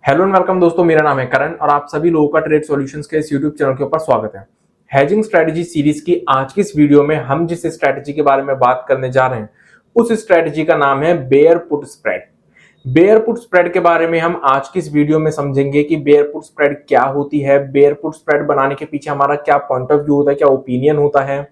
Hello and welcome दोस्तों, मेरा नाम है करण और आप सभी लोगों का ट्रेड सॉल्यूशंस के इस यूट्यूब चैनल के ऊपर स्वागत है। हेजिंग स्ट्रेटजी सीरीज की आज की इस वीडियो में हम जिस स्ट्रेटजी के बारे में बात करने जा रहे हैं उस स्ट्रेटजी का नाम है bear put spread. Bear put spread के बारे में हम आज की इस वीडियो में समझेंगे कि बेयर पुट स्प्रेड क्या होती है, बेयर पुट स्प्रेड बनाने के पीछे हमारा क्या पॉइंट ऑफ व्यू होता है, क्या ओपिनियन होता है,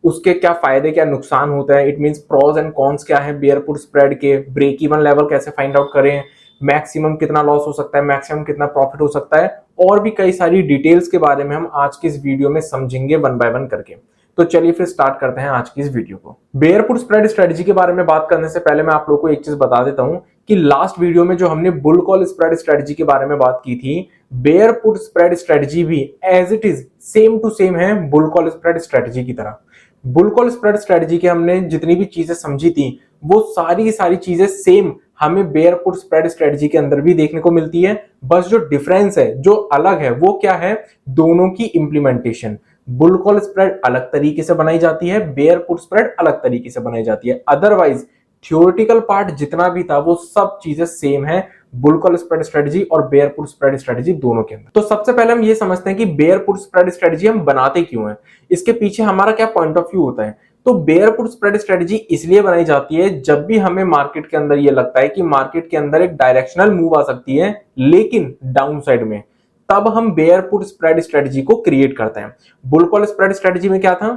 उसके क्या फायदे क्या नुकसान होते हैं, it means pros and cons क्या है बेयर पुट स्प्रेड के, ब्रेक इवन लेवल कैसे फाइंड आउट करें, मैक्सिमम कितना लॉस हो सकता है, मैक्सिमम कितना प्रॉफिट हो सकता है, और भी कई सारी डिटेल्स के बारे में हम आज की इस वीडियो में समझेंगे वन बाय वन करके। तो चलिए फिर स्टार्ट करते हैं आज की इस वीडियो को। बेयर पुट स्प्रेड स्ट्रेटजी के बारे में बात करने से पहले मैं आप लोगों को एक चीज बता देता हूं कि लास्ट वीडियो में जो हमने बुल कॉल स्प्रेड स्ट्रेटजी के बारे में बात की थी, बेयर पुट स्प्रेड स्ट्रेटजी भी as it is same to same है बुल कॉल स्प्रेड स्ट्रेटजी की तरह। बुल कॉल स्प्रेड स्ट्रेटजी के हमने जितनी भी चीजें समझी थी वो सारी की सारी चीजें सेम हमें बेयर पुट स्प्रेड स्ट्रेटजी के अंदर भी देखने को मिलती है। बस जो डिफरेंस है, जो अलग है, वो क्या है, दोनों की इंप्लीमेंटेशन। बुल कॉल स्प्रेड अलग तरीके से बनाई जाती है, बेयर पुट स्प्रेड अलग तरीके से बनाई जाती है। अदरवाइज थ्योरेटिकल पार्ट जितना भी था वो सब चीजें सेम है बुल कॉल स्प्रेड स्ट्रेटजी और बेयर पुट स्प्रेड स्ट्रेटजी दोनों के अंदर। तो सबसे पहले हम ये समझते हैं कि बेयर पुट स्प्रेड स्ट्रेटजी हम बनाते क्यों हैं, इसके पीछे हमारा क्या पॉइंट ऑफ व्यू होता है। तो बेयर पुट स्प्रेड स्ट्रेटजी इसलिए बनाई जाती है जब भी हमें मार्केट के अंदर ये लगता है कि मार्केट के अंदर एक डायरेक्शनल मूव आ सकती है लेकिन डाउन साइड में, तब हम बेयर पुट स्प्रेड स्ट्रेटजी को क्रिएट करते हैं। बुल कॉल स्प्रेड स्ट्रेटजी में क्या था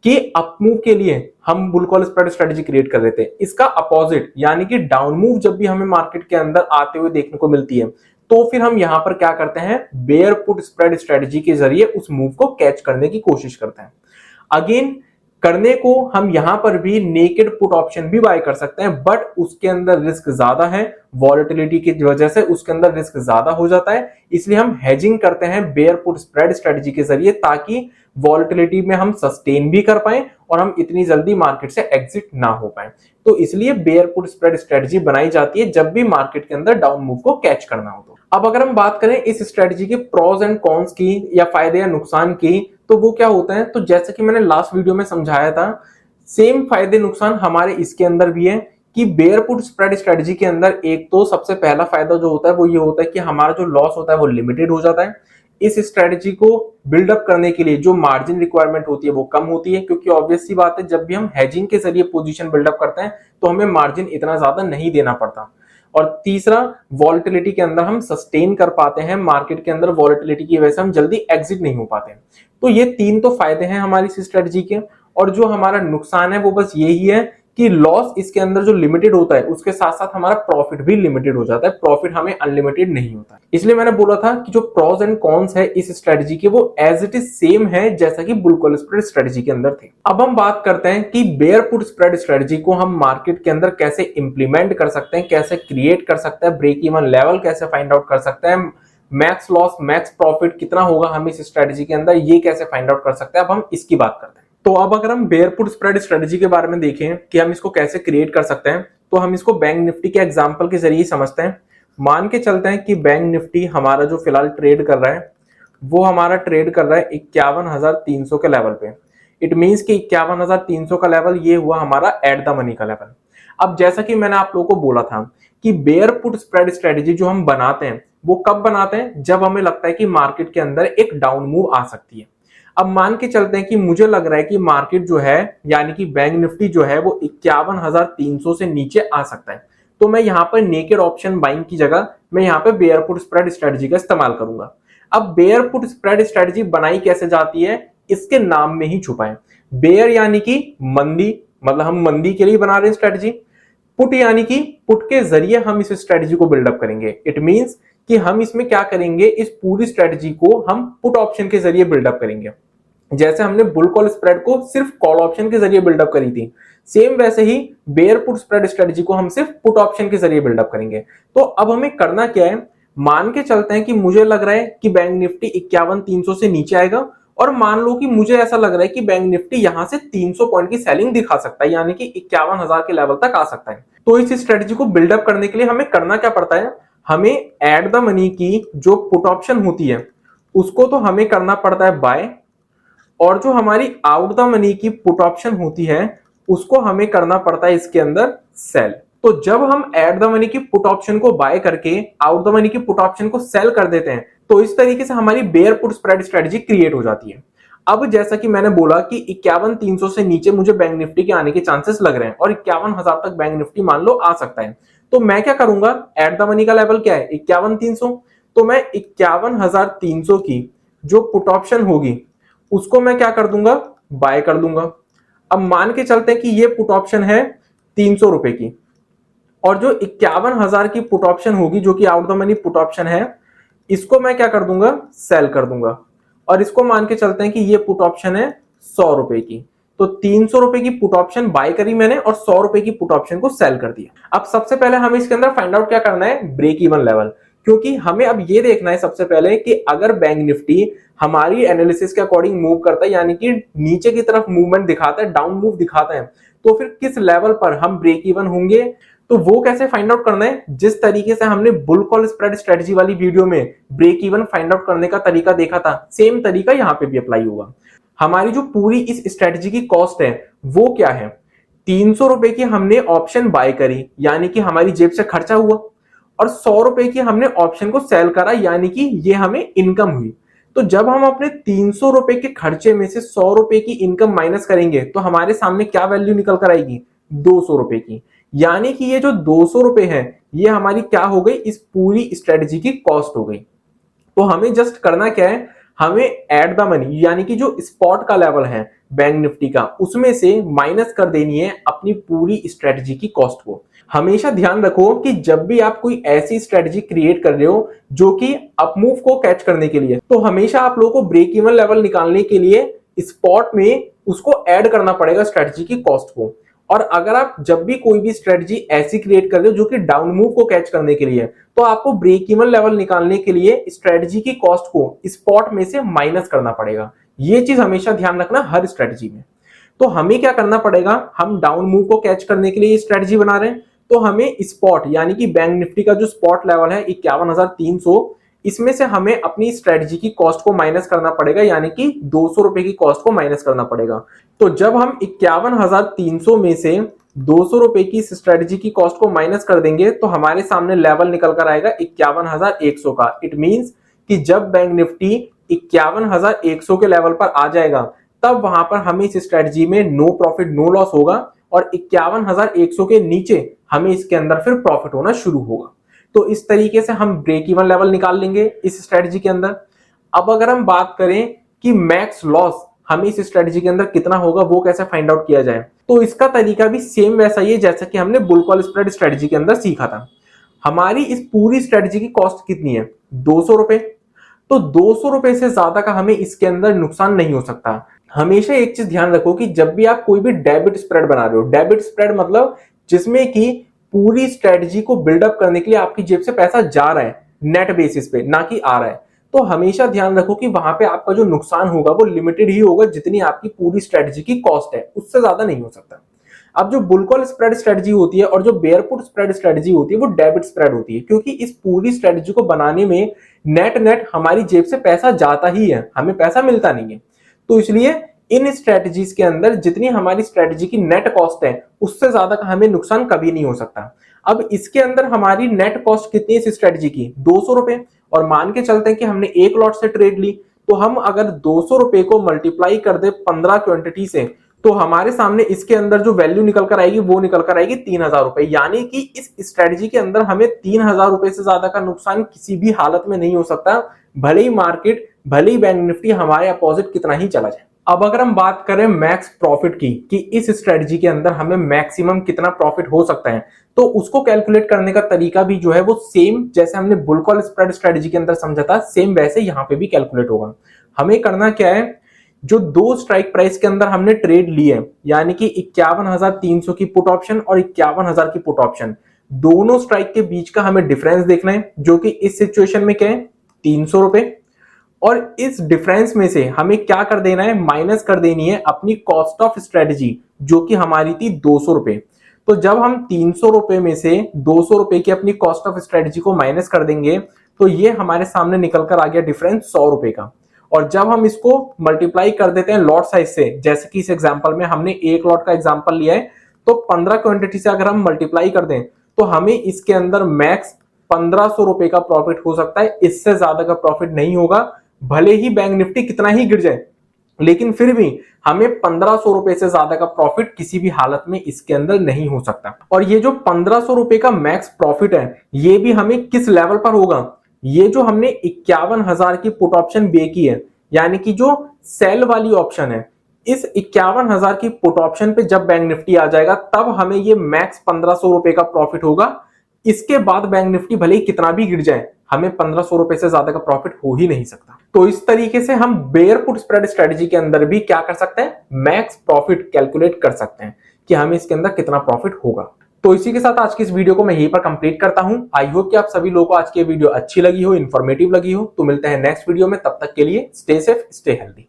कि अप मूव के लिए हम bull call spread strategy create कर रहे थे। इसका अपोजिट यानी कि डाउन मूव जब भी हमें मार्केट के अंदर आते हुए देखने को मिलती है तो फिर हम यहां पर क्या करते हैं, बेयर पुट स्प्रेड स्ट्रेटजी के जरिए उस मूव को कैच करने की कोशिश करते हैं। अगेन करने को हम यहां पर भी नेकेड पुट ऑप्शन भी बाय कर सकते हैं, बट उसके अंदर रिस्क ज्यादा है, वॉलेटिलिटी की वजह से उसके अंदर रिस्क ज्यादा हो जाता है। इसलिए हम हेजिंग करते हैं बेयर पुट स्प्रेड स्ट्रेटजी के जरिए ताकि वॉलेटिलिटी में हम सस्टेन भी कर पाए और हम इतनी जल्दी मार्केट से एग्जिट ना हो पाए। तो इसलिए बेयर पुट स्प्रेड स्ट्रेटजी बनाई जाती है जब भी मार्केट के अंदर डाउन मूव को कैच करना हो। तो अब अगर हम बात करें इस स्ट्रेटजी के प्रोज एंड कॉन्स की या फायदे या नुकसान की, तो वो क्या होता है, तो जैसे कि मैंने लास्ट वीडियो में समझाया था, सेम फायदे नुकसान हमारे इसके अंदर भी है कि बेयर पुट स्प्रेड स्ट्रेटजी के अंदर एक तो सबसे पहला फायदा जो होता है वो ये होता है कि हमारा जो लॉस होता है वो लिमिटेड हो जाता है। इस स्ट्रेटजी को बिल्डअप करने के लिए जो मार्जिन रिक्वायरमेंट होती है वो कम होती है, क्योंकि ऑब्वियस सी बात है जब भी हम हेजिंग के जरिए पोजीशन बिल्डअप करते हैं तो हमें मार्जिन इतना ज्यादा नहीं देना पड़ता। और तीसरा, वॉलेटिलिटी के अंदर हम सस्टेन कर पाते हैं, मार्केट के अंदर वॉलेटिलिटी की वजह से हम जल्दी एग्जिट नहीं हो पाते। तो ये तीन तो फायदे हैं हमारी इस स्ट्रेटजी के। और जो हमारा नुकसान है वो बस यही है कि लॉस इसके अंदर जो लिमिटेड होता है उसके साथ साथ हमारा प्रॉफिट भी लिमिटेड हो जाता है, प्रॉफिट हमें अनलिमिटेड नहीं होता। इसलिए मैंने बोला था कि जो प्रोज एंड कॉन्स है इस स्ट्रेटजी के वो एज इट इज सेम है जैसा कि बुल कॉल स्प्रेड स्ट्रेटजी के अंदर थे। अब हम बात करते हैं कि बेयर पुट स्प्रेड स्ट्रेटजी को हम मार्केट के अंदर कैसे इंप्लीमेंट कर सकते हैं, कैसे क्रिएट कर सकते हैं, ब्रेक इवन लेवल कैसे फाइंड आउट कर सकते हैं, मैक्स लॉस मैक्स प्रॉफिट कितना होगा हम इस स्ट्रेटजी के अंदर, ये कैसे फाइंड आउट कर सकते हैं। अब हम इसकी बात करते हैं। तो अब अगर हम बेयर पुट स्प्रेड स्ट्रेटजी के बारे में देखें कि हम इसको कैसे क्रिएट कर सकते हैं, तो हम इसको बैंक निफ्टी के एग्जांपल के जरिए समझते हैं। मान के चलते हैं कि बैंक निफ्टी हमारा जो फिलहाल ट्रेड कर रहा है वो हमारा ट्रेड कर रहा है 51,300 के लेवल पे। इट मींस कि 51,300 का लेवल ये हुआ हमारा एट द मनी का लेवल। अब जैसा कि मैंने आप लोगों को बोला था कि बेयर पुट स्प्रेड स्ट्रेटजी जो हम बनाते हैं वो कब बनाते हैं, जब हमें लगता है कि मार्केट के अंदर एक डाउन मूव आ सकती है। अब मान के चलते हैं कि मुझे लग रहा है कि मार्केट जो है यानी कि बैंक निफ्टी जो है वो 51,300 से नीचे आ सकता है, तो मैं यहाँ पर नेकेड ऑप्शन बाइंग की जगह मैं यहाँ पे बेयर पुट स्प्रेड स्ट्रेटजी का इस्तेमाल करूंगा। अब बेयर पुट स्प्रेड स्ट्रेटजी बनाई कैसे जाती है, इसके नाम में ही छुपा है। बेयर यानी कि मंदी, मतलब हम मंदी के लिए बना रहे हैं स्ट्रेटजी। पुट यानी कि पुट के जरिए हम इस स्ट्रेटजी को बिल्डअप करेंगे। इट मींस कि हम इसमें क्या करेंगे, इस पूरी स्ट्रेटजी को हम पुट ऑप्शन के जरिए बिल्डअप करेंगे। जैसे हमने बुल कॉल स्प्रेड को सिर्फ कॉल ऑप्शन के जरिए बिल्डअप करी थी, सेम वैसे ही बेयर पुट स्प्रेड स्ट्रेटजी को हम सिर्फ पुट ऑप्शन के जरिए बिल्डअप करेंगे। तो अब हमें करना क्या है, मान के चलते हैं कि मुझे लग रहा है कि बैंक निफ्टी 51,300 से नीचे आएगा, और मान लो कि मुझे ऐसा लग रहा है कि बैंक निफ्टी यहां से 300 पॉइंट की सेलिंग दिखा सकता है, यानी कि 51,000 के लेवल तक आ सकता है। तो इस स्ट्रेटजी को बिल्डअप करने के लिए हमें करना क्या पड़ता है, हमें एट द मनी की जो पुट ऑप्शन होती है उसको तो हमें करना पड़ता है बाय, और जो हमारी आउट द मनी की पुट ऑप्शन होती है उसको हमें करना पड़ता है इसके अंदर सेल। तो जब हम एट द मनी की पुट ऑप्शन को बाय करके आउट द मनी की पुट ऑप्शन को सेल कर देते हैं, तो इस तरीके से हमारी bear put spread strategy create हो जाती है। अब जैसा कि मैंने बोला कि 51,300 से नीचे मुझे बैंक निफ्टी के आने के चांसेस लग रहे हैं और 51,000 तक बैंक निफ्टी मान लो आ सकता है, तो मैं क्या करूंगा, एट द मनी का लेवल क्या है 51,300, तो मैं 51,300 की जो पुट ऑप्शन होगी उसको मैं क्या कर दूंगा, बाय कर दूंगा। अब मान के चलते हैं कि ये पुट ऑप्शन है 300 रुपए की, और जो 51,000 की पुट ऑप्शन होगी जो कि out the money put option है, इसको मैं क्या कर दूंगा, सेल कर दूंगा। और इसको मान के चलते हैं कि ये पुट ऑप्शन है 100 रुपए की, तो 300 रुपए की पुट ऑप्शन बाय करी मैंने और 100 रुपए की पुट ऑप्शन को सेल कर दिया। अब सबसे पहले हमें इसके अंदर फाइंड आउट क्या करना है, ब्रेक इवन लेवल, क्योंकि हमें अब ये देखना है सबसे पहले कि अगर बैंक निफ्टी हमारी एनालिसिस के अकॉर्डिंग मूव करता है, यानी कि नीचे की तरफ मूवमेंट दिखाता है, डाउन मूव दिखाता है, तो फिर किस लेवल पर हम ब्रेक इवन होंगे। तो वो कैसे फाइंड आउट करना है, जिस तरीके से हमने बुल कॉल स्प्रेड स्ट्रेटजी वाली वीडियो में ब्रेक इवन फाइंड आउट करने का तरीका देखा था, सेम तरीका यहां पे भी अप्लाई होगा। हमारी जो पूरी इस स्ट्रेटजी की कॉस्ट है वो क्या है, 300 रुपए की हमने ऑप्शन बाय करी यानी कि हमारी जेब से खर्चा हुआ, और 100 रुपए की हमने ऑप्शन को सेल करा यानी कि ये हमें इनकम हुई। तो जब हम अपने 300 रुपए के खर्चे में से 100 रुपए की इनकम माइनस करेंगे तो हमारे सामने क्या वैल्यू निकल कर आएगी, 200 रुपए की, यानी कि ये जो 200 रुपए है ये हमारी क्या हो गई, इस पूरी स्ट्रेटजी की कॉस्ट हो गई। तो हमें जस्ट करना क्या है, हमें एट द मनी यानी कि जो स्पॉट का लेवल है बैंक निफ्टी का, उसमें से माइनस कर देनी है अपनी पूरी स्ट्रेटजी की कॉस्ट को। हमेशा ध्यान रखो कि जब भी आप कोई ऐसी स्ट्रेटजी क्रिएट कर रहे हो जो कि अप मूव को कैच करने के लिए, तो हमेशा आप लोगों को ब्रेक इवन लेवल निकालने के लिए स्पॉट में उसको ऐड करना पड़ेगा स्ट्रेटजी की कॉस्ट को। और अगर आप जब भी कोई भी स्ट्रेटजी ऐसी क्रिएट कर रहे हो जो कि डाउन मूव को कैच करने के लिए, तो आपको ब्रेक इवन लेवल निकालने के लिए स्ट्रेटजी की कॉस्ट को स्पॉट में से माइनस करना पड़ेगा। ये चीज हमेशा ध्यान रखना हर स्ट्रेटजी में। तो हमें क्या करना पड़ेगा, हम डाउन मूव को कैच करने के लिए स्ट्रेटजी बना रहे हैं, तो हमें स्पॉट यानी कि बैंक निफ्टी का जो स्पॉट लेवल है 51,300, इसमें से हमें अपनी स्ट्रेटजी की कॉस्ट को माइनस करना पड़ेगा, यानी कि 200 रुपए की कॉस्ट को माइनस करना पड़ेगा। तो जब हम 51,300 में से 200 रुपए की स्ट्रेटजी की कॉस्ट को माइनस कर देंगे तो हमारे सामने लेवल निकल कर आएगा 51,100 का। इट मींस कि जब बैंक निफ्टी 51,100 के लेवल पर आ जाएगा तब वहां पर हमें इस स्ट्रेटजी में नो प्रॉफिट नो लॉस होगा, और 51,100 के नीचे हमें इसके अंदर फिर प्रॉफिट होना शुरू होगा। तो इस तरीके से हम ब्रेक इवन लेवल निकाल लेंगे इस स्ट्रेटजी के अंदर। अब अगर हम बात करें कि मैक्स लॉस हमें इस स्ट्रेटजी के अंदर कितना होगा, वो कैसे फाइंड आउट किया जाए, तो इसका तरीका भी सेम वैसा ही है जैसा कि हमने बुल कॉल स्प्रेड स्ट्रेटजी के अंदर सीखा था। हमारी इस पूरी स्ट्रेटजी की कॉस्ट कितनी है, 200 रुपए। तो 200 रुपए से ज्यादा का हमें इसके अंदर नुकसान नहीं हो सकता। हमेशा एक चीज ध्यान रखो कि जब भी आप कोई भी डेबिट स्प्रेड बना रहे हो, डेबिट स्प्रेड मतलब जिसमें कि पूरी स्ट्रेटजी को बिल्डअप करने के लिए आपकी जेब से पैसा जा रहा है नेट बेसिस पे, ना कि आ रहा है, तो हमेशा ध्यान रखो कि वहां पे आपका जो नुकसान होगा वो लिमिटेड ही होगा, जितनी आपकी पूरी स्ट्रेटजी की कॉस्ट है उससे ज्यादा नहीं हो सकता। अब जो बुल कॉल स्प्रेड स्ट्रेटजी होती है और जो बेयर पुट स्प्रेड स्ट्रेटजी होती है वो डेबिट स्प्रेड होती है, क्योंकि इस पूरी स्ट्रेटजी को बनाने में नेट हमारी जेब से पैसा जाता ही है, हमें पैसा मिलता नहीं है। तो इसलिए इन स्ट्रेटजीज के अंदर जितनी हमारी स्ट्रेटजी की नेट कॉस्ट है उससे ज्यादा का हमें नुकसान कभी नहीं हो सकता। अब इसके अंदर हमारी नेट कॉस्ट कितनी है इस स्ट्रेटजी की, 200 रुपए, और मान के चलते हैं कि हमने एक लॉट से ट्रेड ली, तो हम अगर 200 रुपए को मल्टीप्लाई कर दे 15 क्वांटिटी से, तो हमारे सामने इसके अंदर जो वैल्यू निकल कर आएगी वो निकल कर आएगी 3,000 रुपए। यानी कि इस स्ट्रेटजी के अंदर हमें 3,000 रुपए से ज्यादा का नुकसान किसी भी हालत में नहीं हो सकता, भले ही मार्केट, भले ही बैंक निफ्टी हमारे अपोजिट कितना ही चला जाए। अब अगर हम बात करें मैक्स प्रॉफिट की कि इस स्ट्रेटजी के अंदर हमें मैक्सिमम कितना प्रॉफिट हो सकता है, तो उसको कैलकुलेट करने का तरीका भी जो है वो सेम जैसे हमने बुल कॉल स्प्रेड स्ट्रेटजी के अंदर समझा था, सेम वैसे यहाँ पे भी कैलकुलेट होगा। हमें करना क्या है, जो दो स्ट्राइक प्राइस के अंदर हमने ट्रेड ली है, यानी कि 51,300 की पुट ऑप्शन और 51,000 की पुट ऑप्शन, दोनों स्ट्राइक के बीच का हमें डिफरेंस देखना है, जो कि इस सिचुएशन में क्या है, 300 रुपए। और इस डिफरेंस में से हमें क्या कर देना है, माइनस कर देनी है अपनी कॉस्ट ऑफ स्ट्रेटजी, जो कि हमारी थी 200 रुपए। तो जब हम 300 रुपए में से 200 रुपए की अपनी कॉस्ट ऑफ स्ट्रेटजी को माइनस कर देंगे तो ये हमारे सामने निकल कर आ गया डिफरेंस 100 रुपए का। और जब हम इसको मल्टीप्लाई कर देते हैं लॉट साइज से, जैसे कि इस एग्जांपल में हमने एक लॉट का एग्जांपल लिया है, तो 15 क्वांटिटी से अगर हम मल्टीप्लाई कर दें तो हमें इसके अंदर मैक्स 1500 रुपए का प्रॉफिट हो सकता है, इससे ज्यादा का प्रॉफिट नहीं होगा। भले ही बैंक निफ्टी कितना ही गिर जाए, लेकिन फिर भी हमें 1500 रुपए से ज्यादा का प्रॉफिट किसी भी हालत में इसके अंदर नहीं हो सकता। और ये जो 1500 रुपए का मैक्स प्रॉफिट है, ये भी हमें किस लेवल पर होगा? ये जो हमने 51,000 की पुट ऑप्शन बे की है, यानी कि जो सेल वाली ऑप्शन है, इस 51,000 की पुट ऑप्शन पे जब बैंक निफ्टी आ जाएगा तब हमें ये मैक्स 1500 रुपए का प्रॉफिट होगा। इसके बाद बैंक निफ्टी भले ही कितना भी गिर जाए, हमें 1500 रुपए से ज्यादा का प्रॉफिट हो ही नहीं सकता। तो इस तरीके से हम बेयर पुट स्प्रेड स्ट्रेटजी के अंदर भी क्या कर सकते हैं? मैक्स प्रॉफिट कैलकुलेट कर सकते हैं कि हमें इसके अंदर कितना प्रॉफिट होगा। तो इसी के साथ आज की इस वीडियो को मैं यहीं पर कंप्लीट करता हूं। आई होप कि आप सभी लोगों को आज की वीडियो अच्छी लगी हो, इंफॉर्मेटिव लगी हो। तो मिलते हैं नेक्स्ट वीडियो में, तब तक के लिए स्टे सेफ, स्टे हेल्दी।